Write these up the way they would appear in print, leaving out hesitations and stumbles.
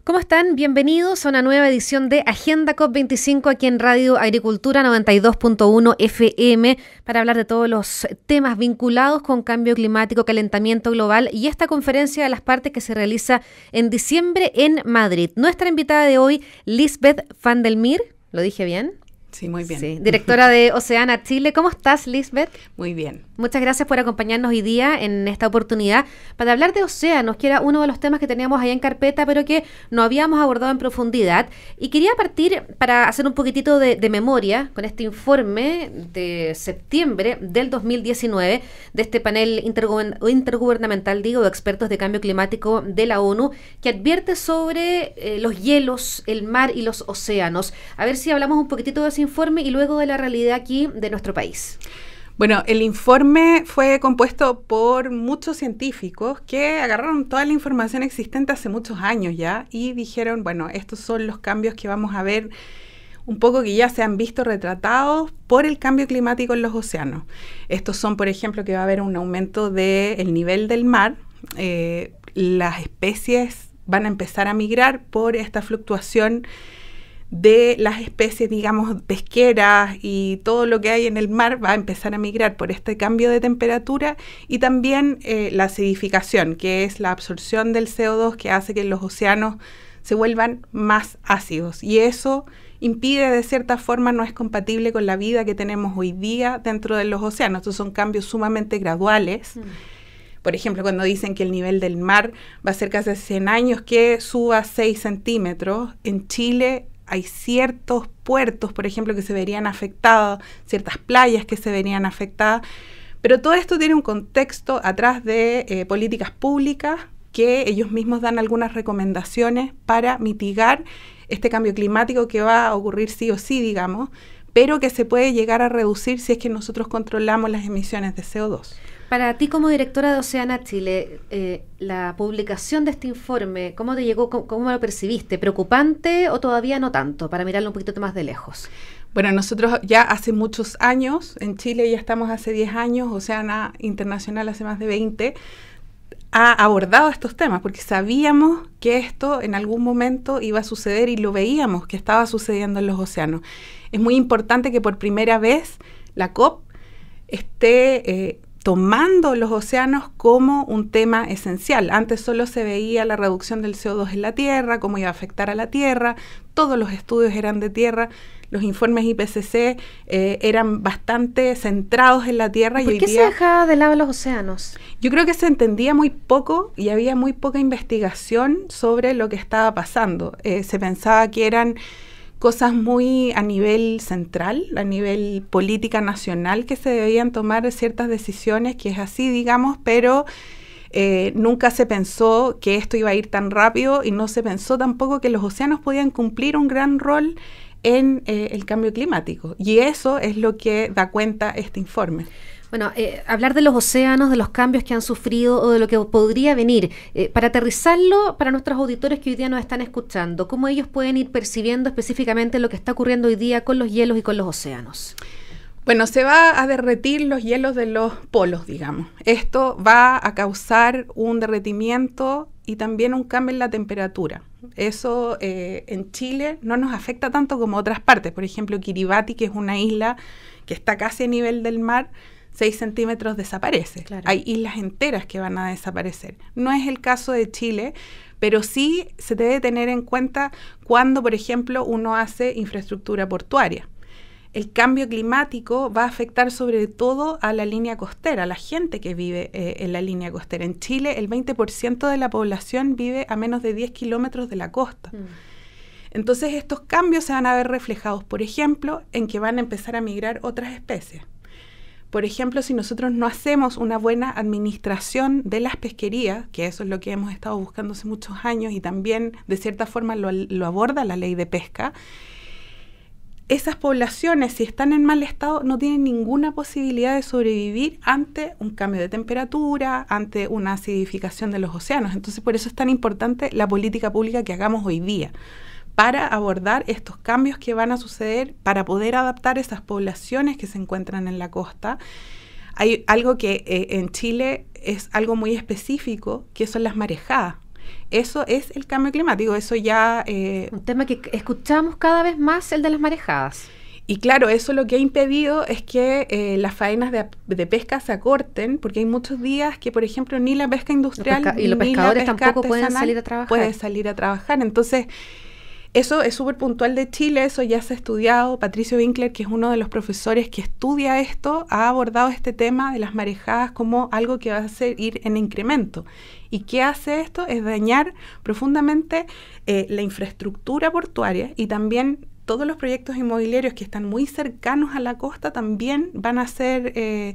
¿Cómo están? Bienvenidos a una nueva edición de Agenda COP25 aquí en Radio Agricultura 92.1 FM para hablar de todos los temas vinculados con cambio climático, calentamiento global y esta conferencia de las partes que se realiza en diciembre en Madrid. Nuestra invitada de hoy, Lisbeth van der Meer, ¿lo dije bien? Sí, muy bien. Sí, directora de Oceana Chile. ¿Cómo estás, Lisbeth? Muy bien. Muchas gracias por acompañarnos hoy día en esta oportunidad para hablar de océanos, que era uno de los temas que teníamos ahí en carpeta, pero que no habíamos abordado en profundidad. Y quería partir para hacer un poquitito de memoria con este informe de septiembre del 2019 de este panel intergubernamental, de expertos de cambio climático de la ONU, que advierte sobre los hielos, el mar y los océanos. A ver si hablamos un poquitito de ese informe y luego de la realidad aquí de nuestro país. Bueno, el informe fue compuesto por muchos científicos que agarraron toda la información existente hace muchos años ya y dijeron, bueno, estos son los cambios que vamos a ver un poco que ya se han visto retratados por el cambio climático en los océanos. Estos son, por ejemplo, que va a haber un aumento del nivel del mar, las especies van a empezar a migrar por esta fluctuación de las especies, digamos, pesqueras y todo lo que hay en el mar va a empezar a migrar por este cambio de temperatura y también la acidificación, que es la absorción del CO2 que hace que los océanos se vuelvan más ácidos. Y eso impide, de cierta forma, no es compatible con la vida que tenemos hoy día dentro de los océanos. Estos son cambios sumamente graduales. Por ejemplo, cuando dicen que el nivel del mar va a ser casi hace 100 años que suba 6 centímetros, en Chile hay ciertos puertos, por ejemplo, que se verían afectados, ciertas playas que se verían afectadas, pero todo esto tiene un contexto atrás de políticas públicas que ellos mismos dan algunas recomendaciones para mitigar este cambio climático que va a ocurrir sí o sí, digamos, pero que se puede llegar a reducir si es que nosotros controlamos las emisiones de CO2. Para ti como directora de Oceana Chile, la publicación de este informe, ¿cómo te llegó, cómo lo percibiste? ¿Preocupante o todavía no tanto, para mirarlo un poquito más de lejos? Bueno, nosotros ya hace muchos años, en Chile ya estamos hace 10 años, Oceana Internacional hace más de 20, ha abordado estos temas, porque sabíamos que esto en algún momento iba a suceder y lo veíamos que estaba sucediendo en los océanos. Es muy importante que por primera vez la COP esté tomando los océanos como un tema esencial. Antes solo se veía la reducción del CO2 en la Tierra, cómo iba a afectar a la Tierra, todos los estudios eran de Tierra, los informes IPCC eran bastante centrados en la Tierra. ¿Por qué se dejaba de lado los océanos? Yo creo que se entendía muy poco y había muy poca investigación sobre lo que estaba pasando. Se pensaba que eran cosas muy a nivel central, a nivel política nacional, que se debían tomar ciertas decisiones, que es así, digamos, pero nunca se pensó que esto iba a ir tan rápido y no se pensó tampoco que los océanos podían cumplir un gran rol en el cambio climático. Y eso es lo que da cuenta este informe. Bueno, hablar de los océanos, de los cambios que han sufrido o de lo que podría venir, para aterrizarlo para nuestros auditores que hoy día nos están escuchando, ¿cómo ellos pueden ir percibiendo específicamente lo que está ocurriendo hoy día con los hielos y con los océanos? Bueno, se va a derretir los hielos de los polos, digamos. Esto va a causar un derretimiento y también un cambio en la temperatura. Eso en Chile no nos afecta tanto como otras partes. Por ejemplo, Kiribati, que es una isla que está casi a nivel del mar, 6 centímetros desaparece. Claro. Hay islas enteras que van a desaparecer. No es el caso de Chile, pero sí se debe tener en cuenta cuando, por ejemplo, uno hace infraestructura portuaria. El cambio climático va a afectar sobre todo a la línea costera, a la gente que vive en la línea costera. En Chile, el 20% de la población vive a menos de 10 kilómetros de la costa. Entonces, estos cambios se van a ver reflejados, por ejemplo, en que van a empezar a migrar otras especies. Por ejemplo, si nosotros no hacemos una buena administración de las pesquerías, que eso es lo que hemos estado buscando hace muchos años y también de cierta forma lo aborda la ley de pesca, esas poblaciones, si están en mal estado, no tienen ninguna posibilidad de sobrevivir ante un cambio de temperatura, ante una acidificación de los océanos. Entonces, por eso es tan importante la política pública que hagamos hoy día, para abordar estos cambios que van a suceder, para poder adaptar esas poblaciones que se encuentran en la costa. Hay algo que en Chile es algo muy específico, que son las marejadas. Eso es el cambio climático, eso ya... Un tema que escuchamos cada vez más, el de las marejadas. Y claro, eso lo que ha impedido es que las faenas de pesca se acorten, porque hay muchos días que, por ejemplo, ni la pesca industrial y los pescadores tampoco pueden salir a trabajar. Puede salir a trabajar. Entonces, eso es súper puntual de Chile, eso ya se ha estudiado. Patricio Winkler, que es uno de los profesores que estudia esto, ha abordado este tema de las marejadas como algo que va a ir en incremento. ¿Y qué hace esto? Es dañar profundamente la infraestructura portuaria, y también todos los proyectos inmobiliarios que están muy cercanos a la costa también van a ser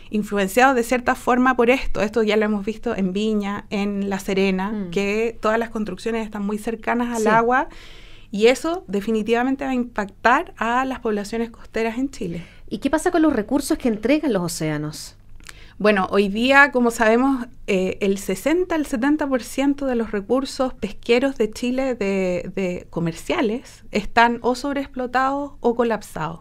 influenciados de cierta forma por esto. Esto ya lo hemos visto en Viña, en La Serena, que todas las construcciones están muy cercanas al agua, y eso definitivamente va a impactar a las poblaciones costeras en Chile. ¿Y qué pasa con los recursos que entregan los océanos? Bueno, hoy día, como sabemos, el 60 al 70% de los recursos pesqueros de Chile de comerciales están o sobreexplotados o colapsados.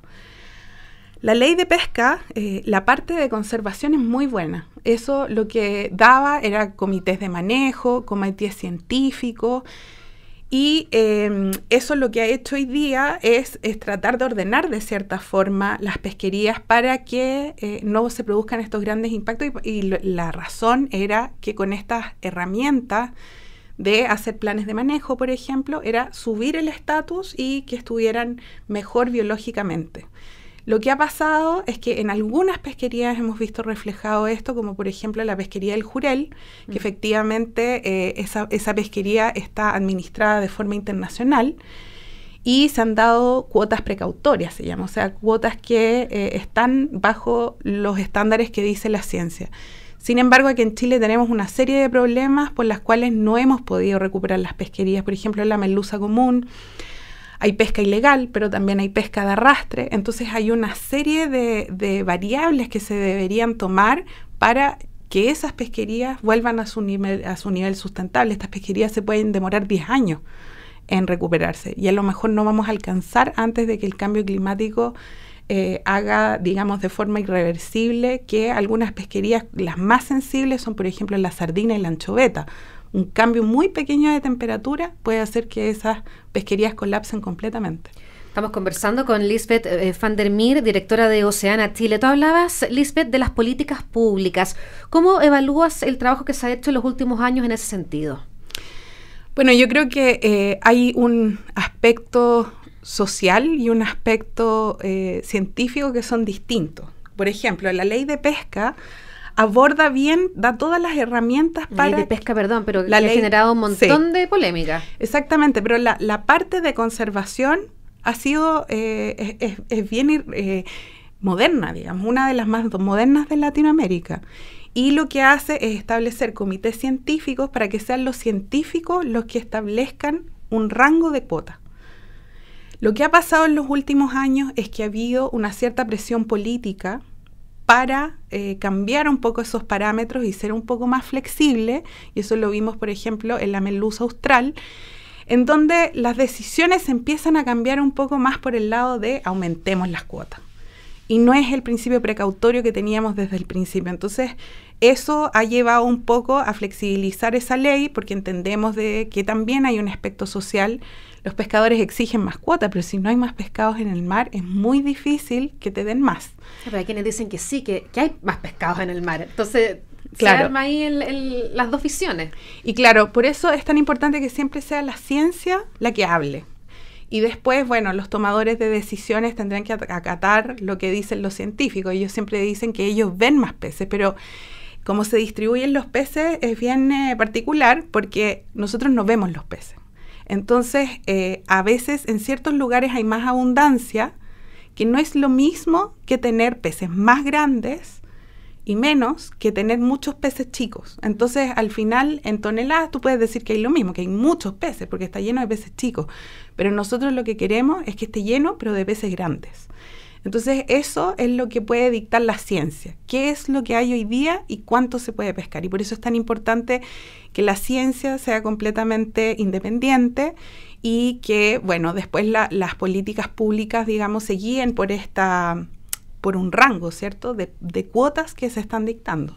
La ley de pesca, la parte de conservación es muy buena. Eso lo que daba era comités de manejo, comités científicos, y eso lo que ha hecho hoy día es tratar de ordenar de cierta forma las pesquerías para que no se produzcan estos grandes impactos, y la razón era que con estas herramientas de hacer planes de manejo, por ejemplo, era subir el estatus y que estuvieran mejor biológicamente. Lo que ha pasado es que en algunas pesquerías hemos visto reflejado esto, como por ejemplo la pesquería del Jurel, que efectivamente esa pesquería está administrada de forma internacional, y se han dado cuotas precautorias, se llama, o sea, cuotas que están bajo los estándares que dice la ciencia. Sin embargo, aquí en Chile tenemos una serie de problemas por las cuales no hemos podido recuperar las pesquerías. Por ejemplo, en la merluza común hay pesca ilegal, pero también hay pesca de arrastre. Entonces hay una serie de variables que se deberían tomar para que esas pesquerías vuelvan a su nivel sustentable. Estas pesquerías se pueden demorar 10 años en recuperarse, y a lo mejor no vamos a alcanzar antes de que el cambio climático haga, digamos, de forma irreversible que algunas pesquerías, las más sensibles son, por ejemplo, la sardina y la anchoveta. Un cambio muy pequeño de temperatura puede hacer que esas pesquerías colapsen completamente. Estamos conversando con Lisbeth van der Meer, directora de Oceana Chile. Tú hablabas, Lisbeth, de las políticas públicas. ¿Cómo evalúas el trabajo que se ha hecho en los últimos años en ese sentido? Bueno, yo creo que hay un aspecto social y un aspecto científico que son distintos. Por ejemplo, la ley de pesca aborda bien, da todas las herramientas para... Ley de pesca, perdón, pero que ha generado un montón de polémica. Exactamente, pero la parte de conservación ha sido, es bien moderna, digamos, una de las más modernas de Latinoamérica. Y lo que hace es establecer comités científicos para que sean los científicos los que establezcan un rango de cuota. Lo que ha pasado en los últimos años es que ha habido una cierta presión política para cambiar un poco esos parámetros y ser un poco más flexible, y eso lo vimos, por ejemplo, en la merluza austral, en donde las decisiones empiezan a cambiar un poco más por el lado de aumentemos las cuotas. Y no es el principio precautorio que teníamos desde el principio. Entonces, eso ha llevado un poco a flexibilizar esa ley, porque entendemos de que también hay un aspecto social. Los pescadores exigen más cuotas, pero si no hay más pescados en el mar, es muy difícil que te den más. Pero hay quienes dicen que sí, que hay más pescados en el mar. Entonces, claro, se arma ahí las dos visiones. Y claro, por eso es tan importante que siempre sea la ciencia la que hable. Y después, bueno, los tomadores de decisiones tendrán que acatar lo que dicen los científicos. Ellos siempre dicen que ellos ven más peces, pero como se distribuyen los peces es bien particular, porque nosotros no vemos los peces. Entonces, a veces en ciertos lugares hay más abundancia, que no es lo mismo que tener peces más grandes y menos que tener muchos peces chicos. Entonces, al final, en toneladas, tú puedes decir que hay lo mismo, que hay muchos peces, porque está lleno de peces chicos. Pero nosotros lo que queremos es que esté lleno, pero de peces grandes. Entonces, eso es lo que puede dictar la ciencia. ¿Qué es lo que hay hoy día y cuánto se puede pescar? Y por eso es tan importante que la ciencia sea completamente independiente y que, bueno, después las políticas públicas, digamos, se guíen por un rango, ¿cierto?, de cuotas que se están dictando.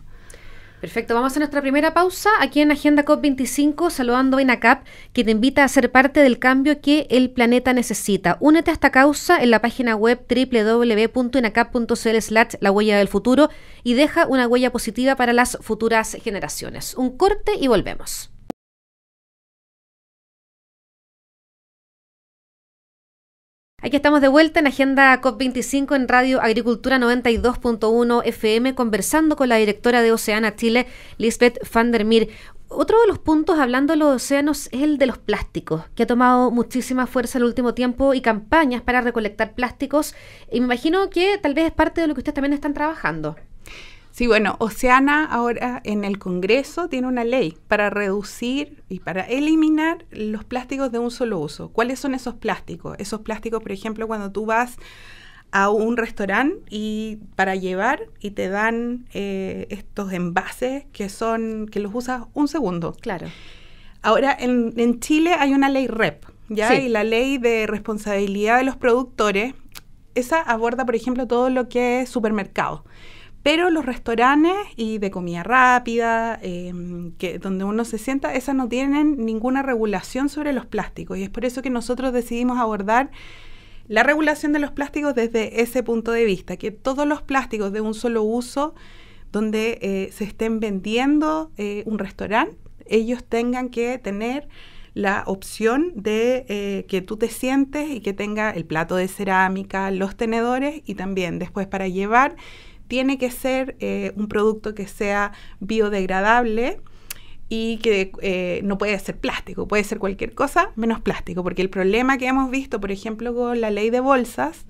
Perfecto, vamos a nuestra primera pausa aquí en Agenda COP25, saludando a INACAP, que te invita a ser parte del cambio que el planeta necesita. Únete a esta causa en la página web www.inacap.cl/la huella del futuro y deja una huella positiva para las futuras generaciones. Un corte y volvemos. Aquí estamos de vuelta en Agenda COP25 en Radio Agricultura 92.1 FM, conversando con la directora de Oceana Chile, Lisbeth van der Meer. Otro de los puntos, hablando de los océanos, es el de los plásticos, que ha tomado muchísima fuerza en el último tiempo y campañas para recolectar plásticos. Y me imagino que tal vez es parte de lo que ustedes también están trabajando. Sí, bueno, Oceana ahora en el Congreso tiene una ley para reducir y para eliminar los plásticos de un solo uso. ¿Cuáles son esos plásticos? Esos plásticos, por ejemplo, cuando tú vas a un restaurante y para llevar y te dan estos envases que los usas un segundo. Claro. Ahora, en Chile hay una ley REP, ¿ya? Sí. Y la ley de responsabilidad de los productores, esa aborda, por ejemplo, todo lo que es supermercado. Pero los restaurantes y de comida rápida, donde uno se sienta, esas no tienen ninguna regulación sobre los plásticos. Y es por eso que nosotros decidimos abordar la regulación de los plásticos desde ese punto de vista, que todos los plásticos de un solo uso, donde se estén vendiendo un restaurante, ellos tengan que tener la opción de que tú te sientes y que tenga el plato de cerámica, los tenedores y también después para llevar. Tiene que ser un producto que sea biodegradable y que no puede ser plástico, puede ser cualquier cosa menos plástico, porque el problema que hemos visto, por ejemplo, con la ley de bolsas,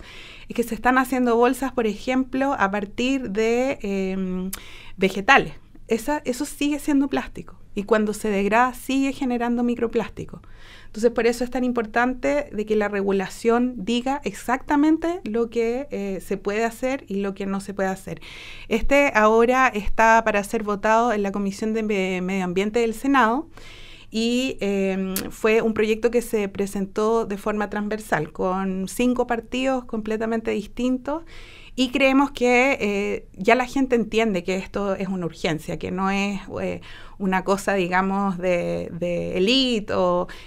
es que se están haciendo bolsas, por ejemplo, a partir de vegetales. Eso sigue siendo plástico y cuando se degrada sigue generando microplástico. Entonces, por eso es tan importante de que la regulación diga exactamente lo que se puede hacer y lo que no se puede hacer. Ahora está para ser votado en la Comisión de Medio Ambiente del Senado y fue un proyecto que se presentó de forma transversal con 5 partidos completamente distintos. Y creemos que ya la gente entiende que esto es una urgencia, que no es una cosa, digamos, de élite,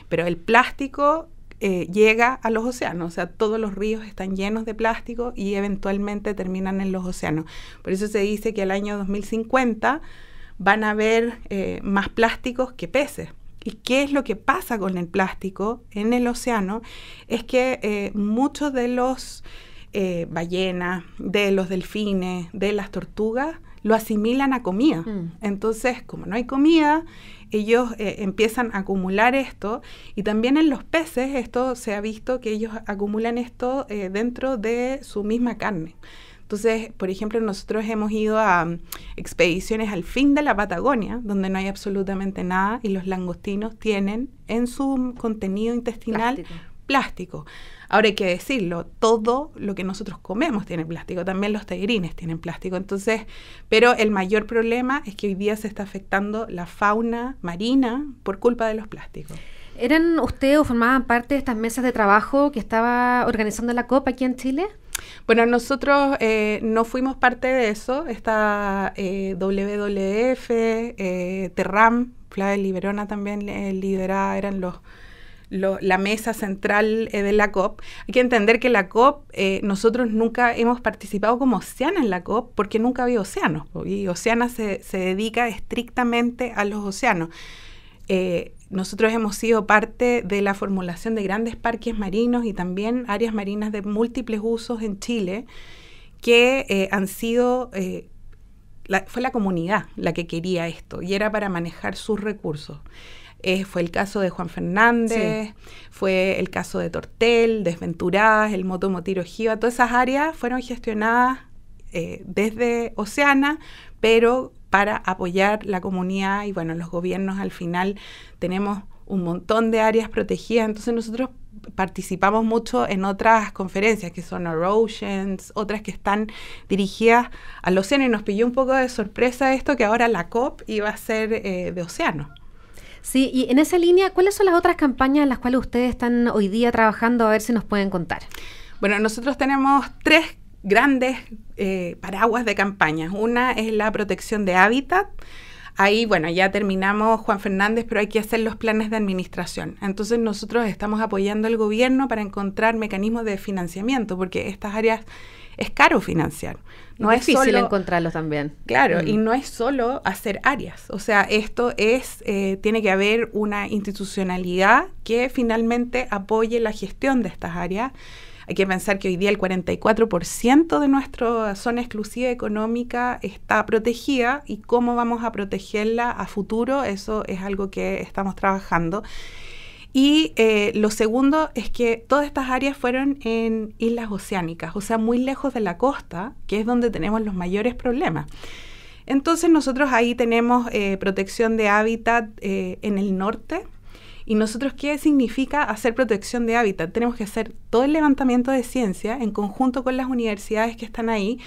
pero el plástico llega a los océanos. O sea, todos los ríos están llenos de plástico y eventualmente terminan en los océanos. Por eso se dice que al año 2050 van a haber más plásticos que peces. ¿Y qué es lo que pasa con el plástico en el océano? Es que muchos de los ballenas, de los delfines, de las tortugas, lo asimilan a comida. Entonces, como no hay comida, ellos empiezan a acumular esto y también en los peces esto se ha visto que ellos acumulan esto dentro de su misma carne. Entonces, por ejemplo, nosotros hemos ido a expediciones al fin de la Patagonia, donde no hay absolutamente nada y los langostinos tienen en su contenido intestinal plástico. Ahora hay que decirlo, todo lo que nosotros comemos tiene plástico, también los tairines tienen plástico. Entonces, pero el mayor problema es que hoy día se está afectando la fauna marina por culpa de los plásticos. ¿Eran ustedes o formaban parte de estas mesas de trabajo que estaba organizando la COP aquí en Chile? Bueno, nosotros no fuimos parte de eso. Está WWF, Terram, Flavia Liberona también lideraba, eran la mesa central de la COP. Hay que entender que la COP, nosotros nunca hemos participado como Oceana en la COP porque nunca había océanos, y Oceana se dedica estrictamente a los océanos. Nosotros hemos sido parte de la formulación de grandes parques marinos y también áreas marinas de múltiples usos en Chile que han sido... fue la comunidad la que quería esto y era para manejar sus recursos. Fue el caso de Juan Fernández, sí. Fue el caso de Tortel, Desventuradas, el Moto Motiro Jiva. Todas esas áreas fueron gestionadas desde Oceana, pero para apoyar la comunidad y bueno, los gobiernos al final tenemos un montón de áreas protegidas, entonces nosotros participamos mucho en otras conferencias que son Our Oceans, otras que están dirigidas al océano y nos pilló un poco de sorpresa esto que ahora la COP iba a ser de océano. Sí, y en esa línea, ¿cuáles son las otras campañas en las cuales ustedes están hoy día trabajando? A ver si nos pueden contar. Bueno, nosotros tenemos 3 grandes paraguas de campañas. Una es la protección de hábitat. ahí, bueno, ya terminamos Juan Fernández, pero hay que hacer los planes de administración. Entonces nosotros estamos apoyando al gobierno para encontrar mecanismos de financiamiento, porque estas áreas es caro financiar. No es difícil encontrarlos también. Claro, y no es solo hacer áreas. O sea, esto es, tiene que haber una institucionalidad que finalmente apoye la gestión de estas áreas. Hay que pensar que hoy día el 44% de nuestra zona exclusiva económica está protegida, y cómo vamos a protegerla a futuro, eso es algo que estamos trabajando. Y lo segundo es que todas estas áreas fueron en islas oceánicas, o sea, muy lejos de la costa, que es donde tenemos los mayores problemas. Entonces nosotros ahí tenemos protección de hábitat en el norte. ¿Y nosotros qué significa hacer protección de hábitat? Tenemos que hacer todo el levantamiento de ciencia en conjunto con las universidades que están ahí.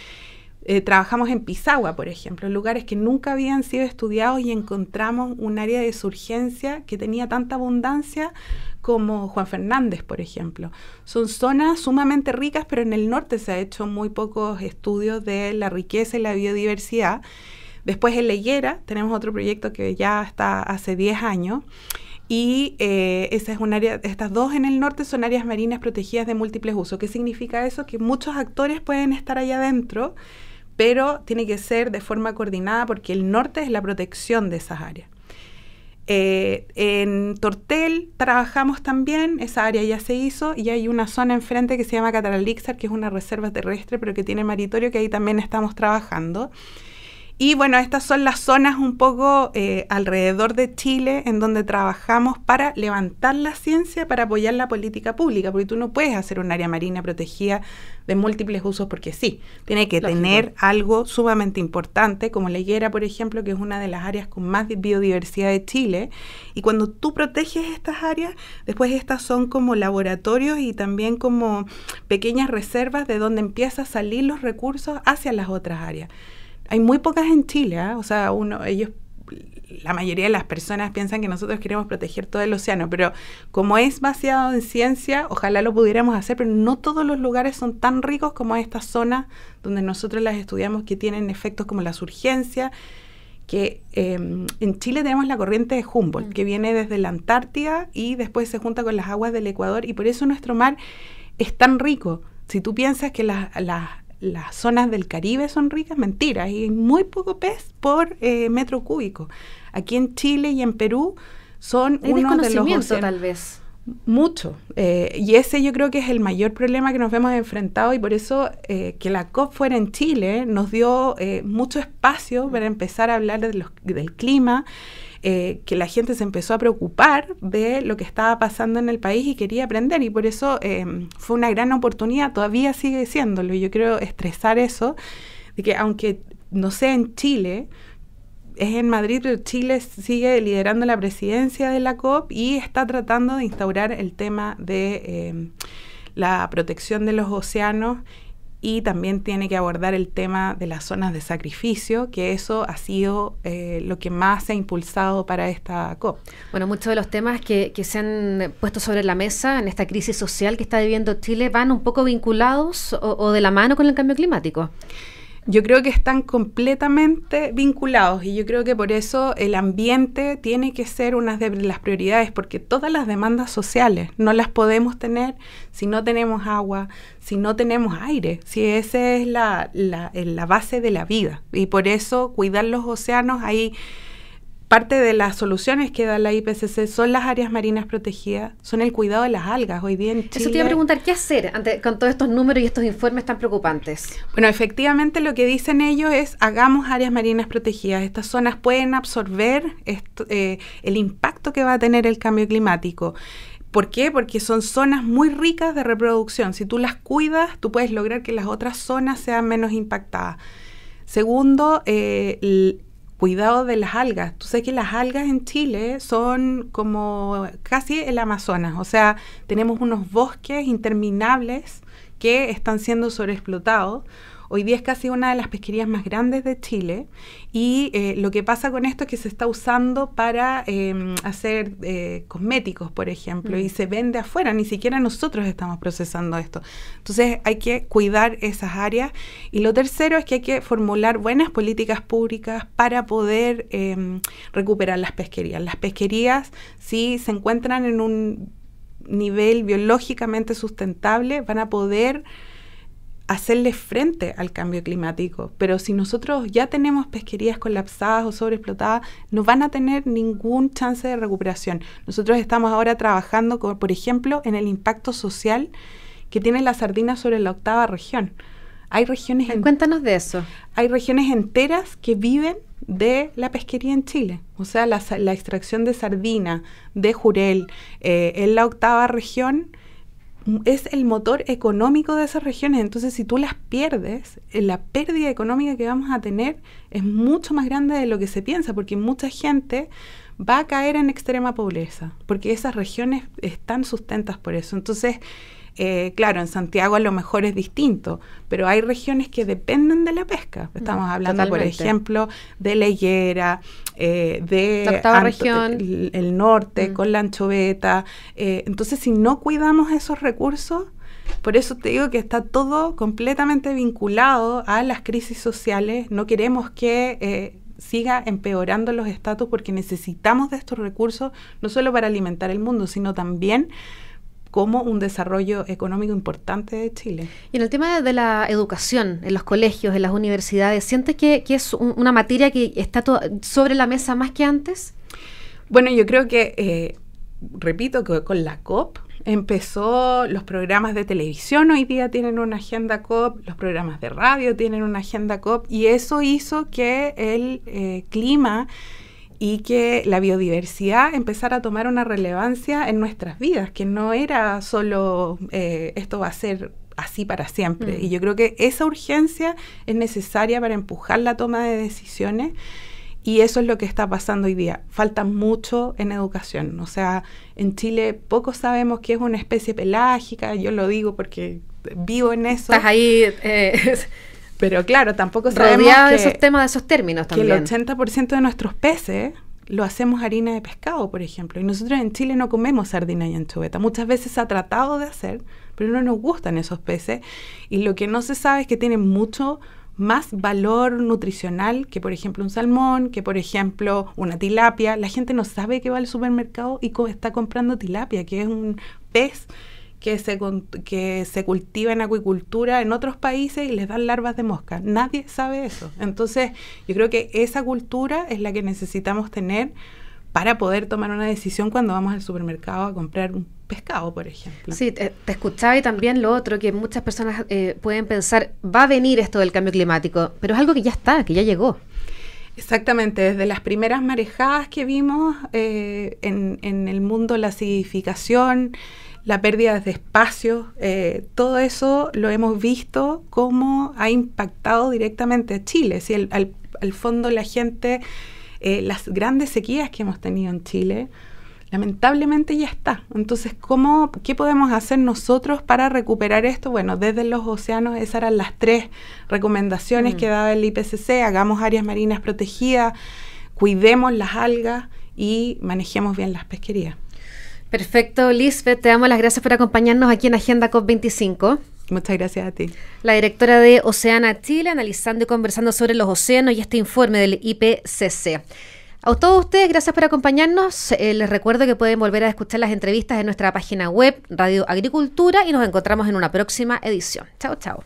Trabajamos en Pisagua, por ejemplo, en lugares que nunca habían sido estudiados, y encontramos un área de surgencia que tenía tanta abundancia como Juan Fernández, por ejemplo. Son zonas sumamente ricas, pero en el norte se ha hecho muy pocos estudios de la riqueza y la biodiversidad. Después en La Higuera tenemos otro proyecto que ya está hace 10 años, y esa es un área, estas dos en el norte son áreas marinas protegidas de múltiples usos. ¿Qué significa eso? Que muchos actores pueden estar allá adentro, pero tiene que ser de forma coordinada, porque el norte es la protección de esas áreas. En Tortel trabajamos también, esa área ya se hizo, y hay una zona enfrente que se llama Cataralixar, que es una reserva terrestre, pero que tiene maritorio, que ahí también estamos trabajando. Y bueno, estas son las zonas un poco alrededor de Chile en donde trabajamos para levantar la ciencia, para apoyar la política pública, porque tú no puedes hacer un área marina protegida de múltiples usos porque sí, tiene que tener algo sumamente importante, como La Higuera, por ejemplo, que es una de las áreas con más biodiversidad de Chile, y cuando tú proteges estas áreas, después estas son como laboratorios y también como pequeñas reservas de donde empiezan a salir los recursos hacia las otras áreas. Hay muy pocas en Chile, ¿eh? O sea, la mayoría de las personas piensan que nosotros queremos proteger todo el océano, pero como es basado en ciencia, ojalá lo pudiéramos hacer, pero no todos los lugares son tan ricos como estas zonas donde nosotros las estudiamos, que tienen efectos como la surgencia, que en Chile tenemos la corriente de Humboldt, que viene desde la Antártida y después se junta con las aguas del Ecuador, y por eso nuestro mar es tan rico. Si tú piensas que las zonas del Caribe son ricas, mentira, hay muy poco pez por metro cúbico. Aquí en Chile y en Perú son uno de los océanos, tal vez. Mucho. Y ese yo creo que es el mayor problema que nos vemos enfrentados, y por eso que la COP fuera en Chile nos dio mucho espacio para empezar a hablar del clima, que la gente se empezó a preocupar de lo que estaba pasando en el país y quería aprender, y por eso fue una gran oportunidad, todavía sigue siéndolo. Yo quiero estresar eso, de que aunque no sea en Chile, es en Madrid, pero Chile sigue liderando la presidencia de la COP y está tratando de instaurar el tema de la protección de los océanos, y también tiene que abordar el tema de las zonas de sacrificio, que eso ha sido lo que más se ha impulsado para esta COP. Bueno, muchos de los temas que se han puesto sobre la mesa en esta crisis social que está viviendo Chile van un poco vinculados o de la mano con el cambio climático. Yo creo que están completamente vinculados, y yo creo que por eso el ambiente tiene que ser una de las prioridades, porque todas las demandas sociales no las podemos tener si no tenemos agua, si no tenemos aire, si esa es la base de la vida. Y por eso cuidar los océanos, ahí parte de las soluciones que da la IPCC son las áreas marinas protegidas, son el cuidado de las algas. Hoy día en Chile... Eso te iba a preguntar, ¿qué hacer con todos estos números y estos informes tan preocupantes? Bueno, efectivamente lo que dicen ellos es: hagamos áreas marinas protegidas. Estas zonas pueden absorber el impacto que va a tener el cambio climático. ¿Por qué? Porque son zonas muy ricas de reproducción. Si tú las cuidas, tú puedes lograr que las otras zonas sean menos impactadas. Segundo, cuidado de las algas. Tú sabes que las algas en Chile son como casi el Amazonas, o sea, tenemos unos bosques interminables que están siendo sobreexplotados. Hoy día es casi una de las pesquerías más grandes de Chile y lo que pasa con esto es que se está usando para hacer cosméticos, por ejemplo, y se vende afuera, ni siquiera nosotros estamos procesando esto. Entonces hay que cuidar esas áreas. Y lo tercero es que hay que formular buenas políticas públicas para poder recuperar las pesquerías. Las pesquerías, si se encuentran en un nivel biológicamente sustentable, van a poder hacerle frente al cambio climático, pero si nosotros ya tenemos pesquerías colapsadas o sobreexplotadas, no van a tener ningún chance de recuperación. Nosotros estamos ahora trabajando, por ejemplo, en el impacto social que tiene la sardina sobre la 8ª región. Hay regiones Cuéntanos de eso. Hay regiones enteras que viven de la pesquería en Chile. O sea, la extracción de sardina, de jurel, en la 8ª región, es el motor económico de esas regiones. Entonces, si tú las pierdes, la pérdida económica que vamos a tener es mucho más grande de lo que se piensa, porque mucha gente va a caer en extrema pobreza, porque esas regiones están sustentadas por eso. Entonces, claro, en Santiago a lo mejor es distinto, pero hay regiones que dependen de la pesca. Estamos hablando, totalmente, por ejemplo, de la Higuera, de la 8ª región, el norte, con la anchoveta. Entonces, si no cuidamos esos recursos, por eso te digo que está todo completamente vinculado a las crisis sociales. No queremos que siga empeorando los estatus, porque necesitamos de estos recursos no solo para alimentar el mundo, sino también como un desarrollo económico importante de Chile. Y en el tema de la educación, en los colegios, en las universidades, ¿sientes que es una materia que está sobre la mesa más que antes? Bueno, yo creo que, repito, que con la COP empezó, los programas de televisión hoy día tienen una agenda COP, los programas de radio tienen una agenda COP, y eso hizo que el clima y que la biodiversidad empezara a tomar una relevancia en nuestras vidas, que no era solo esto va a ser así para siempre. Y yo creo que esa urgencia es necesaria para empujar la toma de decisiones, y eso es lo que está pasando hoy día. Falta mucho en educación. O sea, en Chile poco sabemos qué es una especie pelágica, yo lo digo porque vivo en eso. Estás ahí... Pero claro, tampoco sabemos rodeado de esos temas, de esos términos también. Que el 80% de nuestros peces lo hacemos harina de pescado, por ejemplo. Y nosotros en Chile no comemos sardina y anchoveta. Muchas veces se ha tratado de hacer, pero no nos gustan esos peces. Y lo que no se sabe es que tienen mucho más valor nutricional que, por ejemplo, un salmón, que, por ejemplo, una tilapia. La gente no sabe que va al supermercado y está comprando tilapia, que es un pez que se cultiva en acuicultura en otros países y les dan larvas de mosca. Nadie sabe eso. Entonces, yo creo que esa cultura es la que necesitamos tener para poder tomar una decisión cuando vamos al supermercado a comprar un pescado, por ejemplo. Sí, te escuchaba, y también lo otro, que muchas personas pueden pensar, va a venir esto del cambio climático, pero es algo que ya está, que ya llegó. Exactamente, desde las primeras marejadas que vimos en el mundo, la acidificación, la pérdida de espacio, todo eso lo hemos visto cómo ha impactado directamente a Chile. ¿Sí? Al fondo la gente, las grandes sequías que hemos tenido en Chile, lamentablemente ya está. Entonces, ¿qué podemos hacer nosotros para recuperar esto? Bueno, desde los océanos, esas eran las 3 recomendaciones que daba el IPCC: hagamos áreas marinas protegidas, cuidemos las algas y manejemos bien las pesquerías. Perfecto, Lisbeth, te damos las gracias por acompañarnos aquí en Agenda COP25. Muchas gracias a ti. La directora de Oceana Chile, analizando y conversando sobre los océanos y este informe del IPCC. A todos ustedes, gracias por acompañarnos. Les recuerdo que pueden volver a escuchar las entrevistas en nuestra página web, Radio Agricultura, y nos encontramos en una próxima edición. Chao, chao.